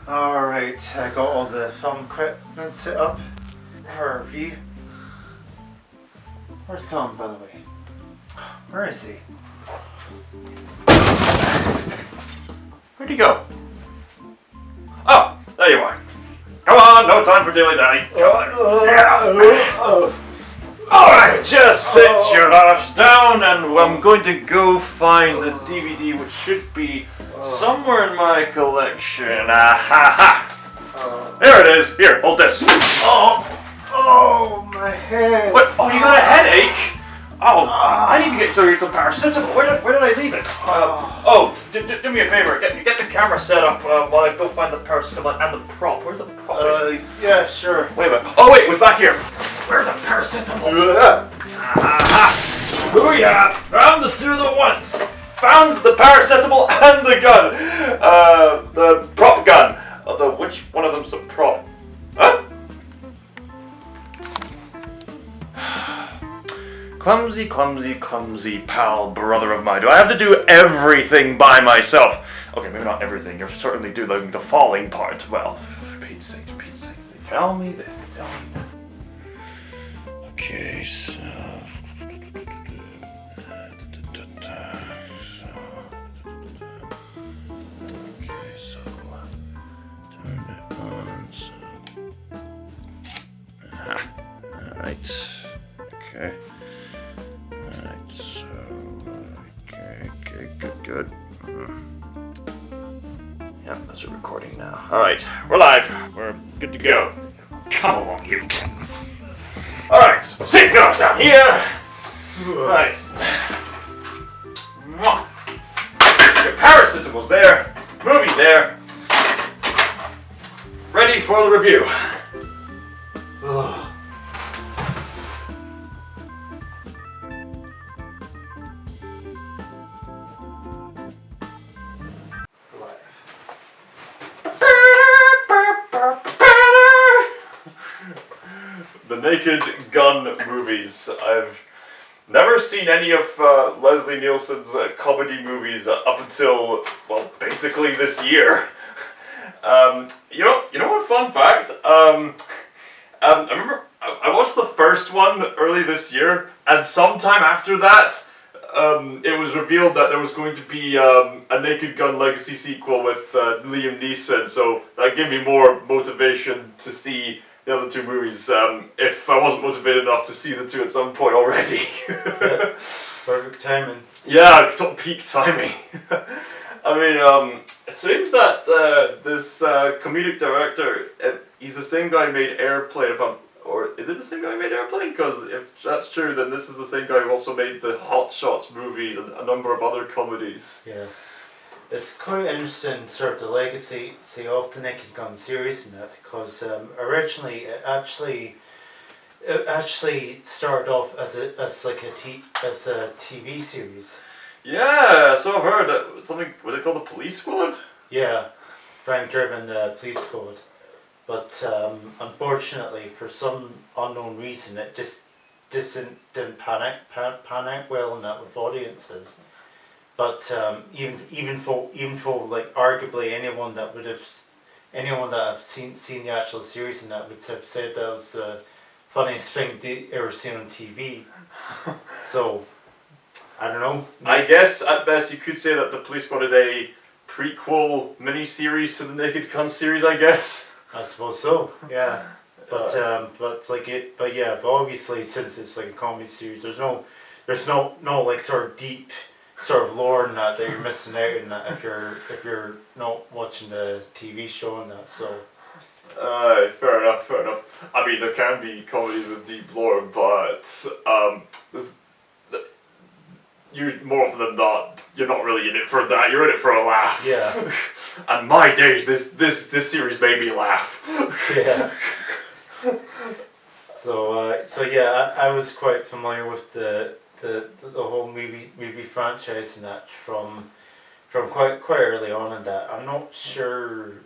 Alright, I got all the film equipment set up for review. Where's Colin, by the way? Where is he? Where'd he go? Oh, there you are. Come on, no time for dilly-dally. Alright, just sit your ass down and I'm going to go find the DVD, which should be somewhere in my collection. There it is. Here, hold this. Oh, my head. What? Oh, you got a headache? Oh, I need to get some paracetamol. Where did I leave it? Do me a favor. Get the camera set up while I go find the paracetamol and the prop. Where's the prop? Yeah, sure. Wait a minute. Oh wait, it was back here. Where's the paracetamol? Booyah! Found the two at once. Found the paracetamol and the gun. The prop gun. Although, which one of them's the prop? Huh? Clumsy, clumsy, clumsy pal, brother of mine. Do I have to do everything by myself? Okay, maybe not everything. You're certainly doing the falling part. Well, for Pete's sake, tell me this. Okay, so... turn it on, Alright. Okay. Alright, so... Okay, good. Yeah, that's a recording now. Alright, we're live. We're good to go. Come along, you. Alright, sit down here. Right. Your paracetamol's there. Movie there. Ready for the review. The Naked Gun movies. I've never seen any of Leslie Nielsen's comedy movies up until, well, basically this year. You know what? Fun fact. I remember I watched the first one early this year, and sometime after that, it was revealed that there was going to be a Naked Gun Legacy sequel with Liam Neeson. So that gave me more motivation to see the other two movies, if I wasn't motivated enough to see the two at some point already. Yeah, perfect timing. Yeah, peak timing. I mean, it seems that this comedic director, he's the same guy who made Airplane, or is it the same guy who made Airplane? Because if that's true, then this is the same guy who also made the Hot Shots movies and a number of other comedies. Yeah. It's quite interesting, sort of the legacy of the Naked Gun series in that, because originally it actually started off as a TV series. Yeah, so I've heard that something, was it called the Police Squad? Yeah, Frank-driven Police Squad, but unfortunately for some unknown reason it just didn't pan out well in that with audiences. But even for like arguably anyone that have seen the actual series and that would have said that was the funniest thing they ever seen on TV. So I don't know. I guess at best you could say that the Police Squad is a prequel mini-series to the Naked Gun series, I guess. I suppose so. Yeah. But obviously since it's like a comedy series, there's no like sort of deep sort of lore in that you're missing out in that if you're not watching the TV show and that. So fair enough. I mean, there can be comedies with deep lore, but you more often than not, you're not really in it for that. You're in it for a laugh. Yeah. And my days, this series made me laugh. Yeah. So yeah, I was quite familiar with the whole movie franchise and that from quite early on in that. I'm not sure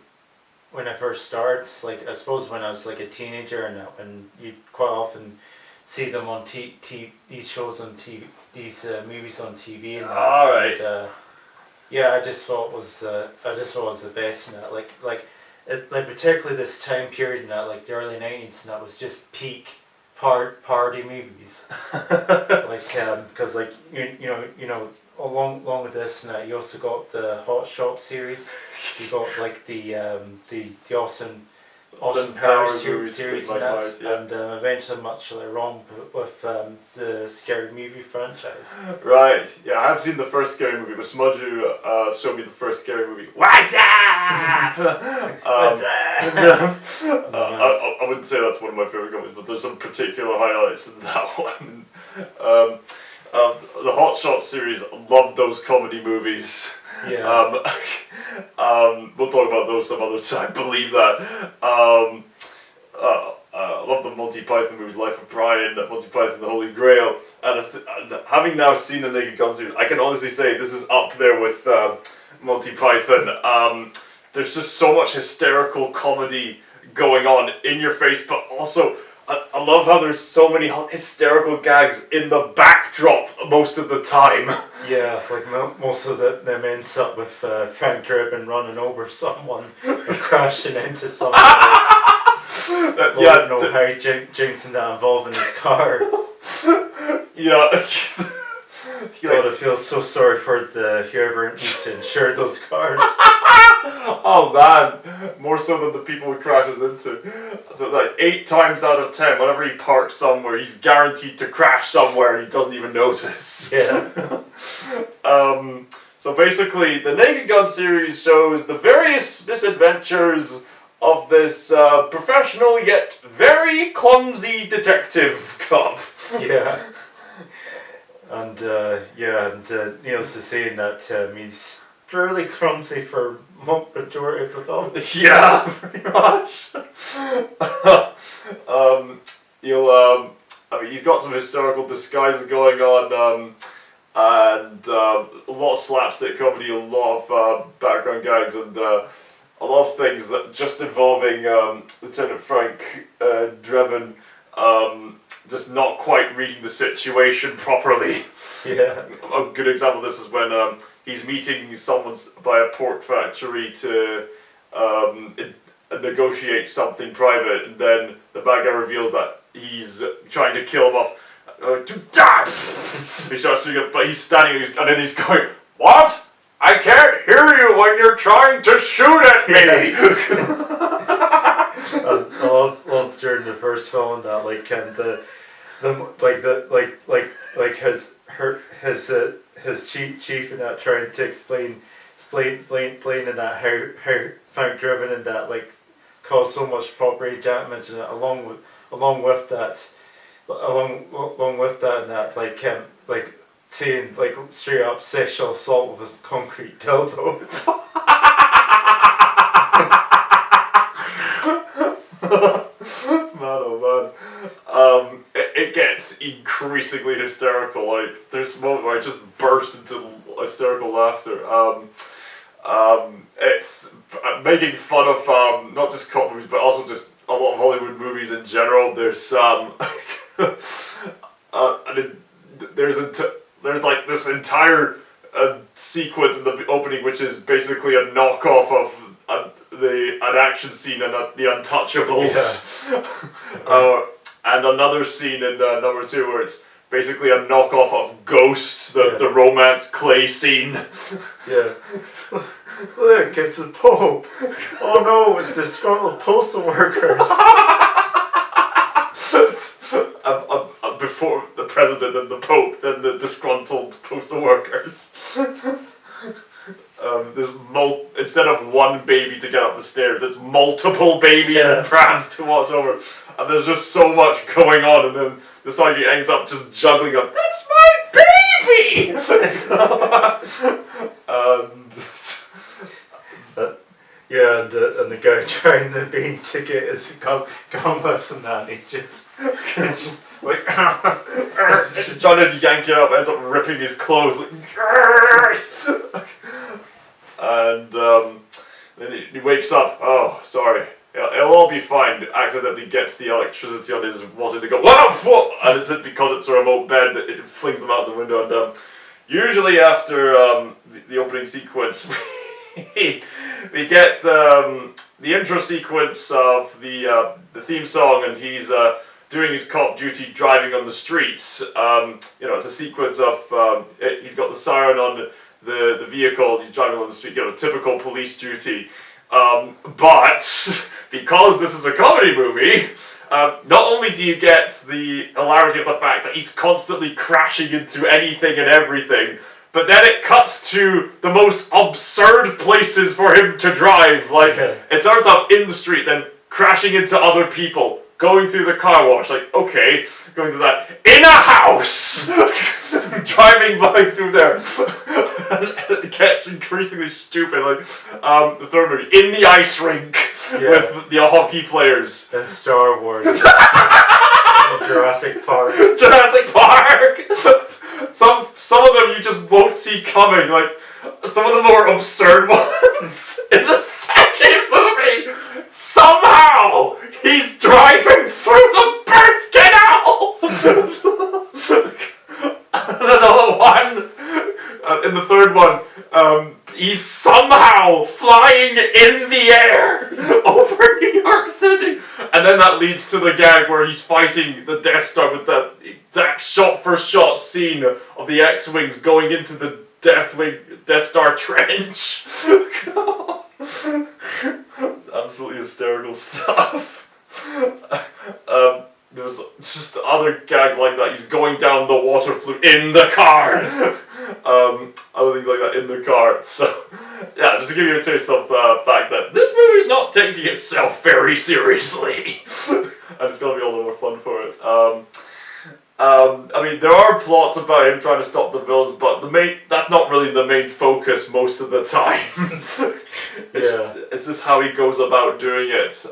when I first started, like I suppose when I was like a teenager and that, when you quite often see them on these shows on TV, these movies on TV and that. Alright. And, yeah, I just thought it was the best in that. Like It's like particularly this time period in that, like the early 90s, and that was just peak party movies. Like because like along with this, and you also got the Hot Shot series. You got like the Austin Powers series and that, yeah. and eventually much later on with the Scary Movie franchise. Right, yeah, I have seen the first Scary Movie, but Smudge showed me the first Scary Movie. What's up? What's up? I wouldn't say that's one of my favourite comedies, but there's some particular highlights in that one. The Hot Shot series, loved those comedy movies. Yeah. We'll talk about those some other time, believe that. I love the Monty Python movies, Life of Brian, Monty Python, The Holy Grail, and having now seen the Naked Gun series, I can honestly say this is up there with Monty Python. There's just so much hysterical comedy going on in your face, but also I love how there's so many hysterical gags in the backdrop most of the time. Yeah, like most of them ends up with Frank Drebin running over someone or crashing into someone. Yeah, no hijinks and that involving his car. Yeah. God, I feel so sorry for whoever needs to insure those cars. Oh man, more so than the people he crashes into. So like 8 times out of 10, whenever he parks somewhere, he's guaranteed to crash somewhere and he doesn't even notice. Yeah. So basically, the Naked Gun series shows the various misadventures of this professional yet very clumsy detective cop. Yeah. And Neil's is saying that he's fairly clumsy for majority of the film. Yeah, pretty much. I mean, he's got some historical disguises going on, and a lot of slapstick comedy, a lot of background gags, and a lot of things that just involving Lieutenant Frank Drebin just not quite reading the situation properly. Yeah. A good example of this is when he's meeting someone by a pork factory to negotiate something private, and then the bad guy reveals that he's trying to kill him off. To die! He starts doing it, but he's standing and then he's going, "What? I can't hear you when you're trying to shoot at me!" I love during the first film that his chief and that trying to explain in that how Frank Drebin and that like caused so much property damage, and along with that and that like saying like straight up sexual assault with a concrete dildo. Man, oh man. It gets increasingly hysterical. Like, there's a moment where I just burst into hysterical laughter. It's making fun of not just cop movies, but also just a lot of Hollywood movies in general. There's there's like this entire sequence in the opening, which is basically a knockoff of an action scene in The Untouchables. Yeah. And another scene in number 2 where it's basically a knockoff of Ghosts, the romance clay scene. Yeah. Look, it's the Pope. Oh no, it's disgruntled postal workers. Before the president and the Pope, then the disgruntled postal workers. There's instead of one baby to get up the stairs, there's multiple babies and prams to watch over, and there's just so much going on, and then the sidekick ends up just juggling up, "That's my baby!" and the guy trying the beam to get his gumless and that, he's just like trying to yank it up, ends up ripping his clothes, like, and then he wakes up. Oh, sorry. It'll all be fine. Accidentally gets the electricity on his wanting to go. Whoa! And it's because it's a remote bed that it flings them out the window. And usually after the opening sequence, we get the intro sequence of the theme song, and he's doing his cop duty driving on the streets. It's a sequence of he's got the siren on the vehicle, he's driving on the street, typical police duty. But because this is a comedy movie, not only do you get the hilarity of the fact that he's constantly crashing into anything and everything, but then it cuts to the most absurd places for him to drive. Like, it starts out in the street, then crashing into other people, going through the car wash, like, okay, going to that, in a house! Driving by through there. It gets increasingly stupid, like, the third movie, in the ice rink, with the hockey players. And Star Wars. Jurassic Park. Jurassic Park! Some of them you just won't see coming, like, some of the more absurd ones. In the second movie, somehow, he's driving through the birth canal! Another one, in the third one, he's somehow flying in the air over New York City. And then that leads to the gag where he's fighting the Death Star with that exact shot-for-shot scene of the X-Wings going into the Death Star trench. Absolutely hysterical stuff. There's just other gags like that. He's going down the water flute in the car. Other things like that in the car. So, yeah, just to give you a taste of the fact that this movie's not taking itself very seriously. And it's going to be all the more fun for it. There are plots about him trying to stop the villains, but that's not really the main focus most of the time. It's just how he goes about doing it.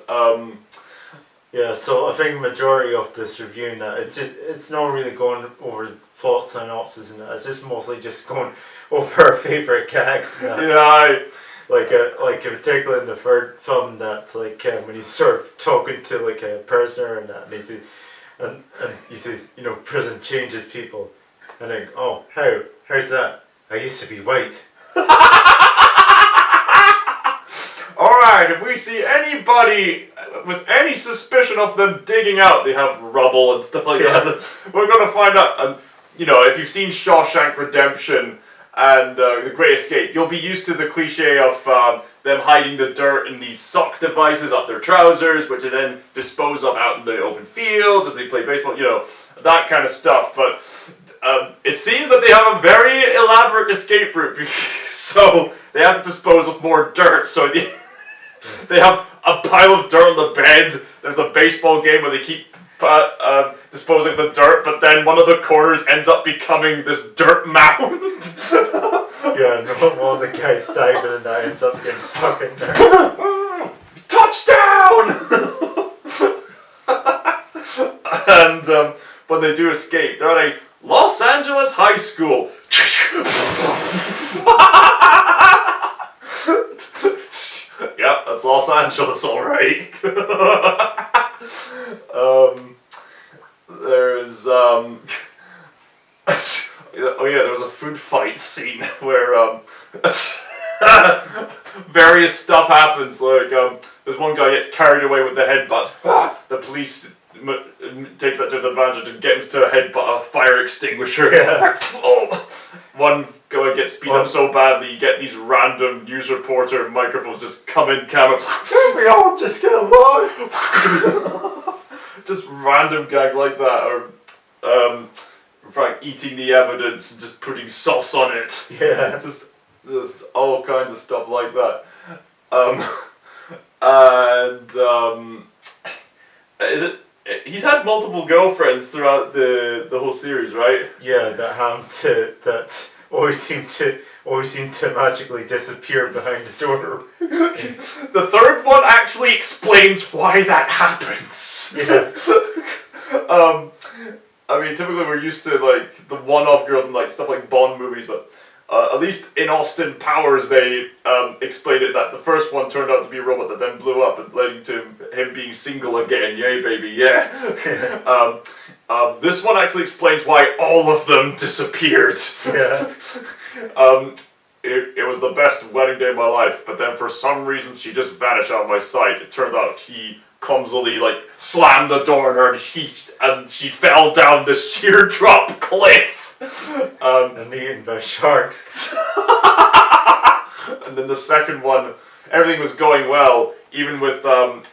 Yeah, so I think majority of this review now, it's not really going over plot synopsis and that. It's just mostly just going over our favourite gags. Yeah. Like particularly in the third film, that when he's sort of talking to like a prisoner and that, and he says, prison changes people, and then how's that? I used to be white. Alright, if we see anybody with any suspicion of them digging out, they have rubble and stuff like that, we're going to find out. And, if you've seen Shawshank Redemption and The Great Escape, you'll be used to the cliche of them hiding the dirt in these sock devices up their trousers, which they then dispose of out in the open fields as they play baseball, that kind of stuff. But it seems that they have a very elaborate escape route, so they have to dispose of more dirt. So they have a pile of dirt on the bed. There's a baseball game where they keep disposing of the dirt, but then one of the corners ends up becoming this dirt mound. One of the guys diving and that ends up getting stuck in there. Touchdown! And when they do escape, they're at a Los Angeles high school. Yep, that's Los Angeles, alright. There's there was a food fight scene where various stuff happens. Like there's one guy gets carried away with the headbutt. The police takes that to its advantage and get him to headbutt a fire extinguisher. Yeah. One guy gets beat up so badly, you get these random news reporter microphones just come in camera. We all just get along. Just random gags like that, or Frank eating the evidence and just putting sauce on it. Yeah. Just all kinds of stuff like that. He's had multiple girlfriends throughout the whole series, right? Yeah, that always seem to magically disappear behind the door. The third one actually explains why that happens. Yeah. Typically we're used to like the one-off girls and like stuff like Bond movies, but at least in Austin Powers they explained it that the first one turned out to be a robot that then blew up and leading to him being single again. Yay, baby, yeah. This one actually explains why all of them disappeared. Yeah. it was the best wedding day of my life, but then for some reason she just vanished out of my sight. It turned out he clumsily slammed the door on her and she fell down the sheer drop cliff. And eaten by sharks. And then the second one, everything was going well, even with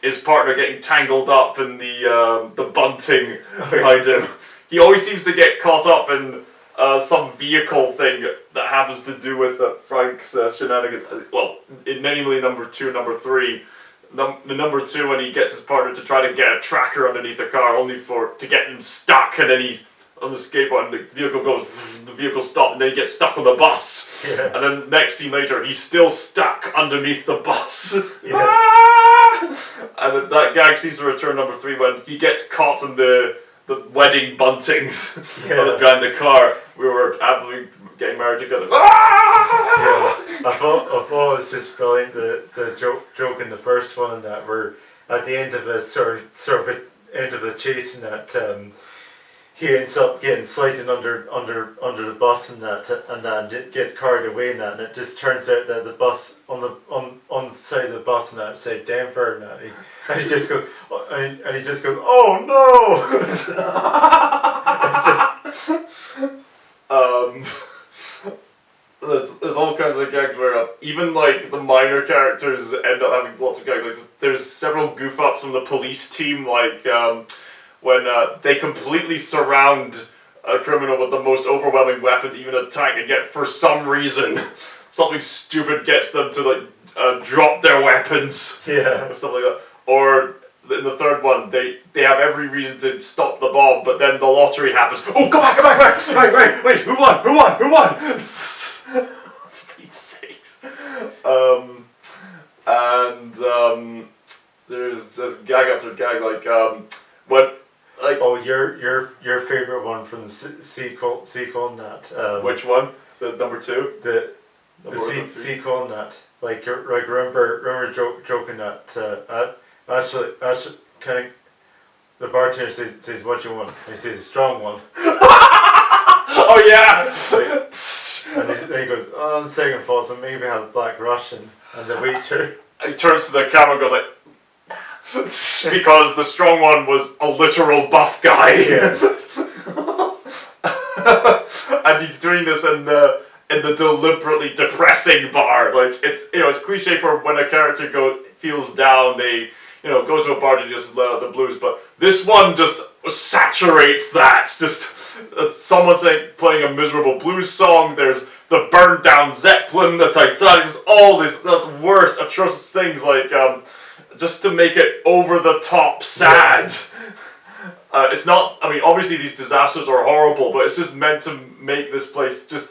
his partner getting tangled up in the bunting behind him. He always seems to get caught up in some vehicle thing that happens to do with Frank's shenanigans. Well, namely number 2 and number 3. The number 2 when he gets his partner to try to get a tracker underneath the car, only to get him stuck, and then he's on the skateboard and the vehicle stops, and then he gets stuck on the bus. Yeah. And then next scene later, he's still stuck underneath the bus. Yeah. And that gag seems to return number 3 when he gets caught in the wedding buntings behind the car. We were happily getting married together. Yeah, I thought it was just brilliant, the joke in the first one, and that we're at the end of a sort of end of a chase, and that he ends up getting sliding under the bus, and that gets carried away, and that, and it just turns out that the bus on the side of the bus, and that said Denver, and that and he just goes, oh no. It's just there's all kinds of gags where even the minor characters end up having lots of gags. There's several goof ups from the police team, when they completely surround a criminal with the most overwhelming weapons, even a tank, and yet for some reason something stupid gets them to drop their weapons. Yeah. Or stuff like that. Or in the third one, they have every reason to stop the bomb, but then the lottery happens. Oh, go back! Wait! Who won? For Pete's sakes. There's just gag after gag, oh, your favorite one from the sequel and that. Which one? The number 2? The sequel and that. Remember joking that. Actually, kind of. The bartender says, "What do you want?" And he says, "A strong one." Oh yeah. And then he goes, "Oh, on the second thought, so maybe have a Black Russian." And the waiter. He turns to the camera and goes because the strong one was a literal buff guy. Yeah. And he's doing this in the deliberately depressing bar. It's cliche for when a character feels down, they go to a bar to just let out the blues, but this one just saturates that. Just someone playing a miserable blues song, there's the burned down Zeppelin, the Titanic, just all these the worst atrocious things, just to make it over the top sad. It's not, obviously these disasters are horrible, but it's just meant to make this place just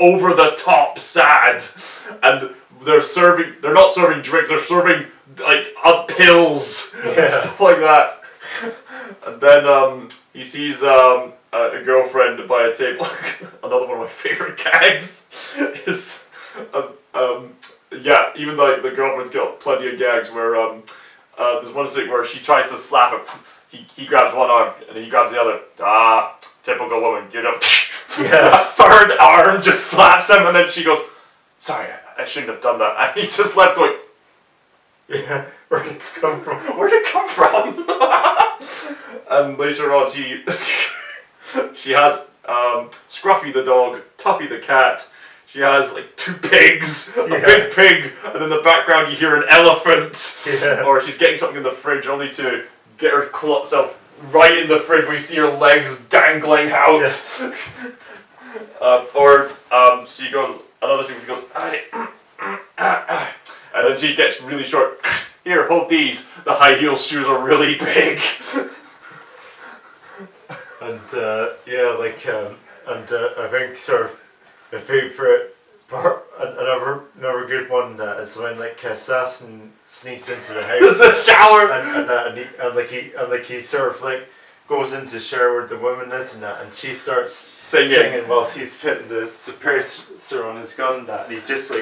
over the top sad. And they're not serving drinks, they're serving pills and stuff like that. And then he sees a girlfriend by a table. Another one of my favorite gags is even the girlfriend's got plenty of gags where there's one thing where she tries to slap him. He grabs one arm and he grabs the other. Typical woman, A third arm just slaps him, and then she goes, "Sorry, I shouldn't have done that." And he's just left going, "Yeah, where did it come from?" And later on, she has Scruffy the dog, Tuffy the cat. She has 2 pigs, a big pig, and in the background you hear an elephant. Yeah. Or she's getting something in the fridge, only to get herself right in the fridge where you see her legs dangling out. Yeah. She goes, another thing, she goes, and then she gets really short. "Here, hold these. The high heel shoes are really big." And I think sort of my favorite part, another good one is when Assassin sneaks into the house. The shower. And he sort of goes into the shower with the woman and she starts singing while he's putting the suppressor on his gun and he's just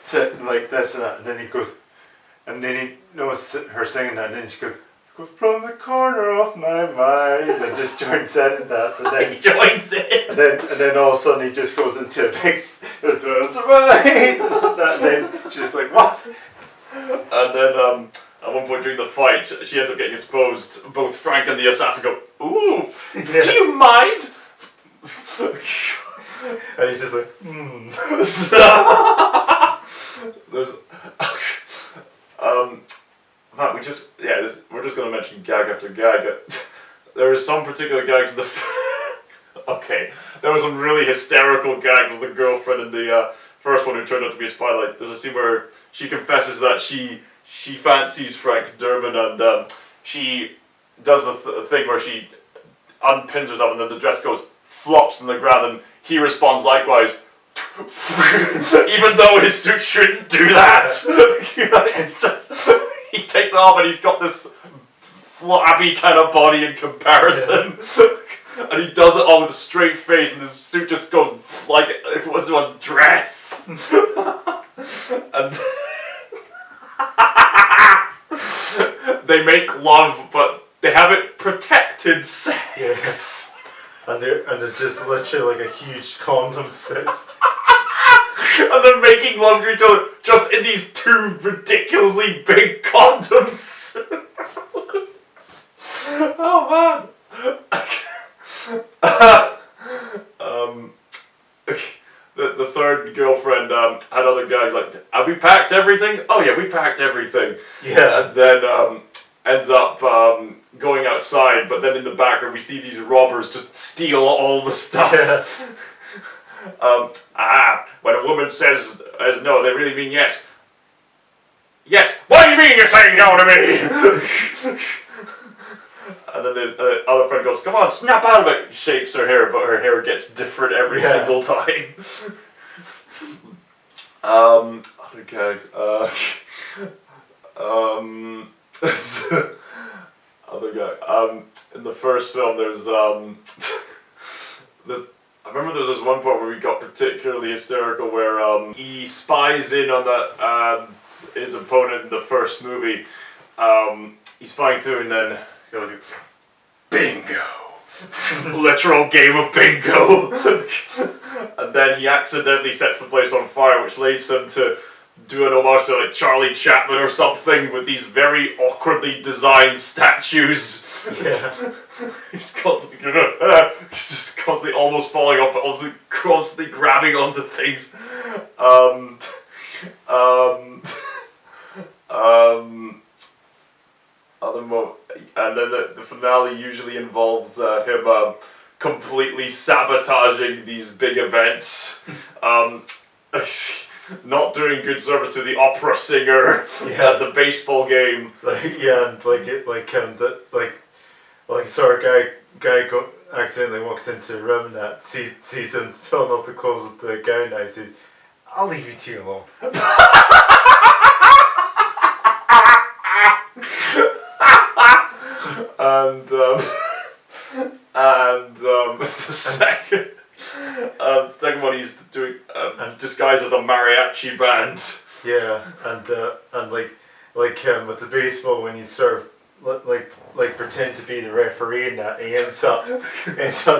sitting like this and that, and then he goes, and then he knows her singing that, and then she goes, goes from the corner of my mind, and just joins in and that, and then He joins in. and then all of a sudden he just goes into a big that's right, and then she's like, what? And then at one point during the fight, she ends up getting exposed. Both Frank and the assassin go, "Ooh, do you mind?" And he's just like, There's, Matt, we're just gonna mention gag after gag. There is some particular gags in the. Okay, there was some really hysterical gags with the girlfriend in the first one who turned out to be a spy. Like, there's a scene where she confesses that she fancies Frank Durbin, and she does the thing where she unpins herself and then the dress goes flops on the ground, and he responds likewise. Even though his suit shouldn't do that. It's just, he takes it off and he's got this flabby kind of body in comparison. And he does it all with a straight face, and his suit just goes like if it was a dress. And they make love, but they have it protected sex. And it's just literally like a huge condom set. And they're making love to each other just in these two ridiculously big condoms. Oh man. The third girlfriend had other guys like, have we packed everything? Oh yeah, we packed everything. Yeah. And then ends up going outside, but then in the background we see these robbers just steal all the stuff. Yeah. When a woman says no, they really mean yes. Yes, what do you mean you're saying no to me? And then the other friend goes, come on, snap out of it. Shakes her hair, but her hair gets different every single time. Other gags. Other guy. In the first film, there's I remember there was this one part where we got particularly hysterical, where he spies in on that his opponent in the first movie. He's spying through, and then he goes, bingo. Literal game of bingo. And then he accidentally sets the place on fire, which leads him to do an homage to like Charlie Chaplin or something with these very awkwardly designed statues. Yeah. He's constantly he's just constantly almost falling off, but also constantly grabbing onto things. And then the finale usually involves him completely sabotaging these big events. Not doing good service to the opera singer at the baseball game. Guy accidentally walks into a room that sees him filling up the clothes with the gown now, says, I'll leave you two alone. the second one he's doing disguised as a mariachi band. Yeah, and with the baseball, when you sort of like pretend to be the referee in that, he ends up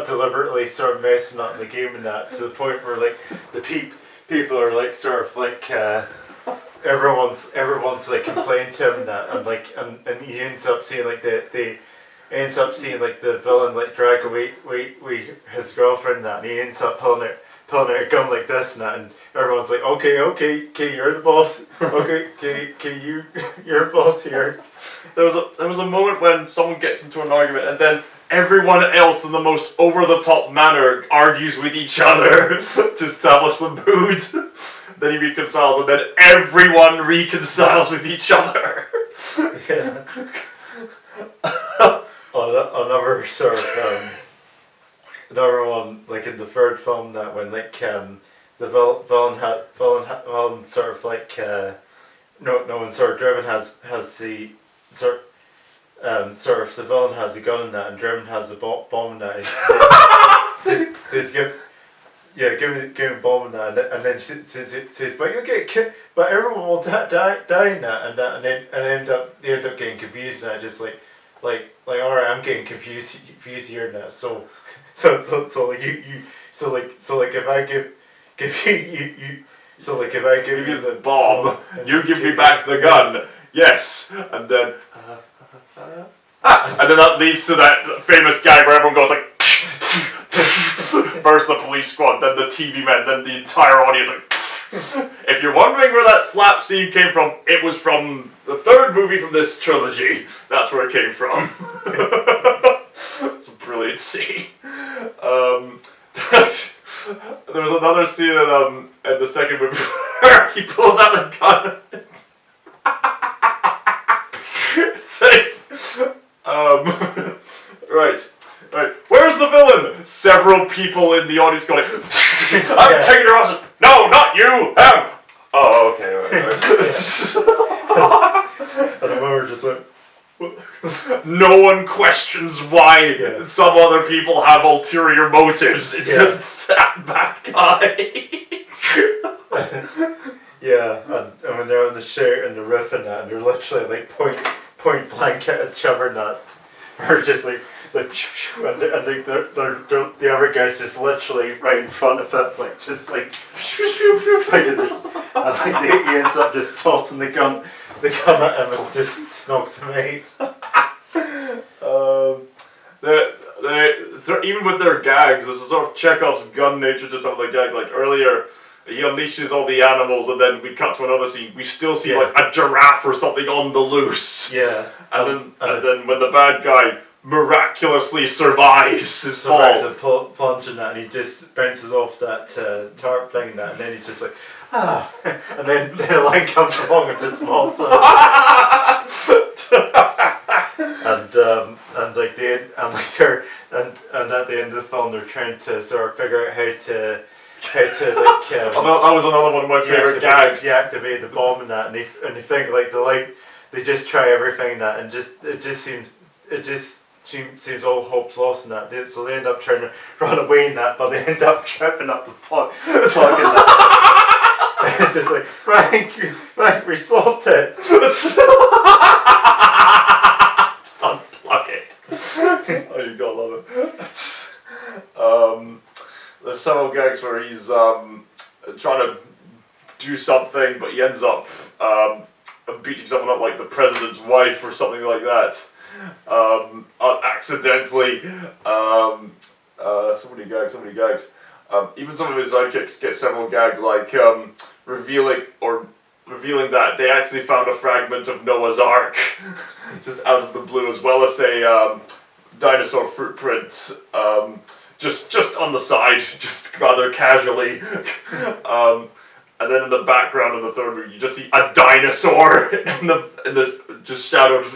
deliberately sort of messing up the game in that, to the point where like the people are like sort of like everyone's like complaining to him and that, and he ends up seeing like the villain like drag away his girlfriend and that, and he ends up pulling out a gun like this and that, and everyone's like, okay, you're the boss. Okay, you're a boss here. There was a moment when someone gets into an argument and then everyone else in the most over-the-top manner argues with each other to establish the mood. Then he reconciles, and then everyone reconciles with each other. Yeah. Another sort of another one, like in the third film, that when like the villain sort of like when sort of Driven has the sort of the villain has the gun in that, and Driven has the bomb in that. So he's give me bomb in that, and then she says, but you'll get killed, but everyone will die in that, and they end up getting confused, and I just like, alright, I'm getting confused here now. So like if I give you so like if I give you the bomb, you give me back the gun. Yes, and then and then that leads to that famous gag where everyone goes like. First the police squad, then the TV men, then the entire audience. Like, if you're wondering where that slap scene came from, it was from the third movie from this trilogy. That's where it came from. It's a brilliant scene. There was another scene in the second movie where he pulls out the gun. It says, right. Where's the villain? Several people in the audience going, I'm taking your answer. No, not you. Oh, okay. All right. And then we were just like, no one questions why some other people have ulterior motives. It's just that bad guy. And when they're on the shirt and the riff and that, and they're literally like point blank at each other and that, or just like and the other guy's just literally right in front of it, like just like and like he ends up just tossing the gun at him and just knocks him out. Even with their gags, there's a sort of Chekhov's gun nature to some of the gags. Like earlier, he unleashes all the animals, and then we cut to another scene. We still see like a giraffe or something on the loose. Yeah, and then when the bad guy miraculously survives his fall. Survives a plunge in that, and he just bounces off that tarp thing and that, and then he's just like, and then the line comes along and just malts him. and at the end of the film, they're trying to sort of figure out how to like. That was another one of my favorite gags. Deactivate the bomb and that, and they think like they just try everything and that, and it just seems all hope's lost in that. So they end up trying to run away in that, but they end up tripping up the plug in that. It's just like, Frank, we solved it. Just unplug it. Oh, you gotta love it. There's several gags where he's trying to do something, but he ends up beating someone up, like the president's wife or something like that. Accidentally. So many gags. Even some of his sidekicks get several gags, like revealing that they actually found a fragment of Noah's Ark just out of the blue, as well as a dinosaur footprint just on the side, just rather casually. And then in the background of the third movie, you just see a dinosaur in the just shadowed.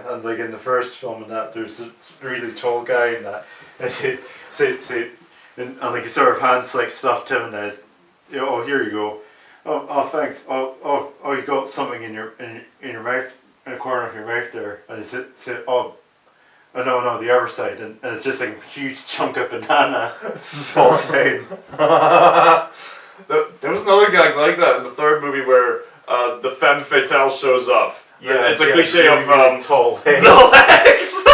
And like in the first film and that, there's a really tall guy in that, and and like he sort of hands like stuff to him and says, oh, here you go. Oh thanks. Oh you got something in your mouth, in the corner of your mouth there, and it's no, the other side, and it's just like a huge chunk of banana falls down. There was another gag like that in the third movie where the femme fatale shows up. Yeah, it's a cliche really, of really tall legs. The legs.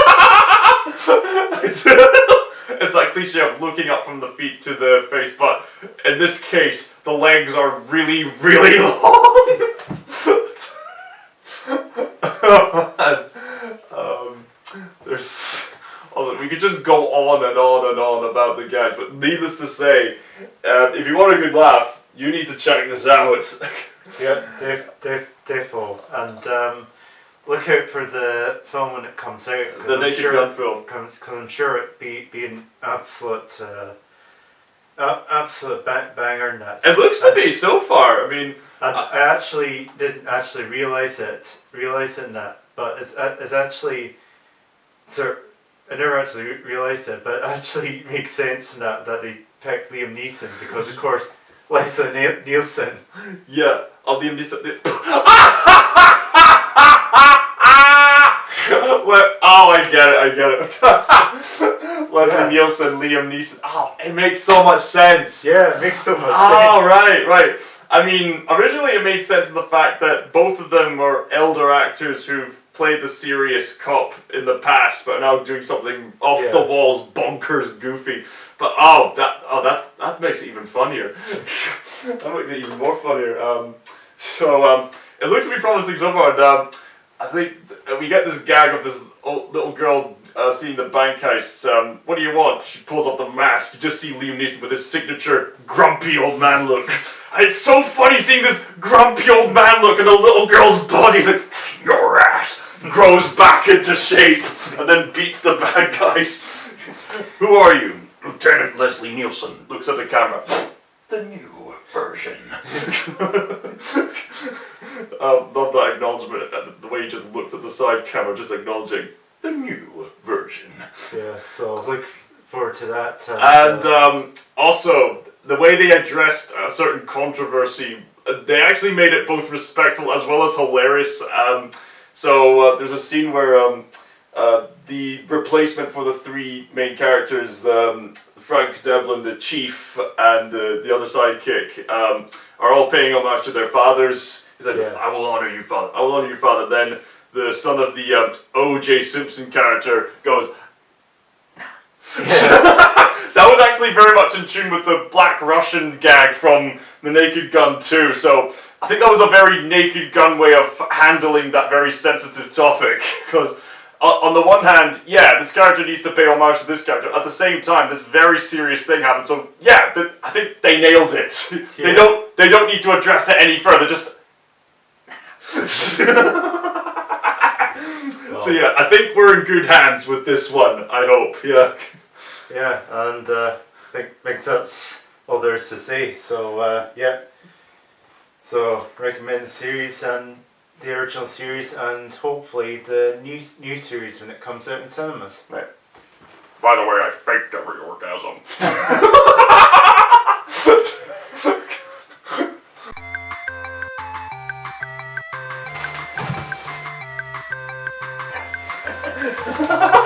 It's that cliche of looking up from the feet to the face, but in this case, the legs are really, really long. There's also, we could just go on and on and on about the gags, but needless to say, if you want a good laugh, you need to check this out. Yeah, defo. And look out for the film when it comes out. The Naked Gun film. Because I'm sure it be an absolute banger in that. It looks to be so far. I mean, I actually didn't actually realize it in that, but it's actually, so I never actually realized it, but it actually makes sense in that they picked Liam Neeson because of course Leslie Nielsen. Yeah, Liam Neeson. Oh, I get it. Leslie Nielsen, Liam Neeson. Oh, it makes so much sense. Yeah, it makes so much sense. Oh, right. I mean, originally it made sense in the fact that both of them are elder actors who've played the serious cop in the past, but are now doing something off the walls, bonkers, goofy. But that makes it even funnier. That makes it even more funnier. It looks to be promising so far. And I think we get this gag of this little girl seeing the bank heist. What do you want? She pulls up the mask. You just see Liam Neeson with his signature grumpy old man look. And it's so funny seeing this grumpy old man look in a little girl's body. Like, your ass grows back into shape and then beats the bad guys. Who are you? Lieutenant Leslie Nielsen. Looks at the camera. The new version. Love that acknowledgement. The way he just looks at the side camera, just acknowledging the new version. Yeah, so look forward to that. And also, the way they addressed a certain controversy, they actually made it both respectful as well as hilarious. There's a scene where the replacement for the three main characters, Frank Devlin, the chief, and the other sidekick, are all paying homage to their fathers. He says, I will honor you, father. I will honor your father. Then the son of the O.J. Simpson character goes, That was actually very much in tune with the Black Russian gag from The Naked Gun 2, so I think that was a very Naked Gun way of handling that very sensitive topic, because on the one hand, this character needs to pay homage to this character. At the same time, this very serious thing happened. So I think they nailed it. Yeah. They don't need to address it any further. Just. So I think we're in good hands with this one. I hope. Yeah. Yeah, and I think that's all there is to say. So So recommend the series and the original series, and hopefully the new series when it comes out in cinemas. Right. By the way, I faked every orgasm. Ha ha ha!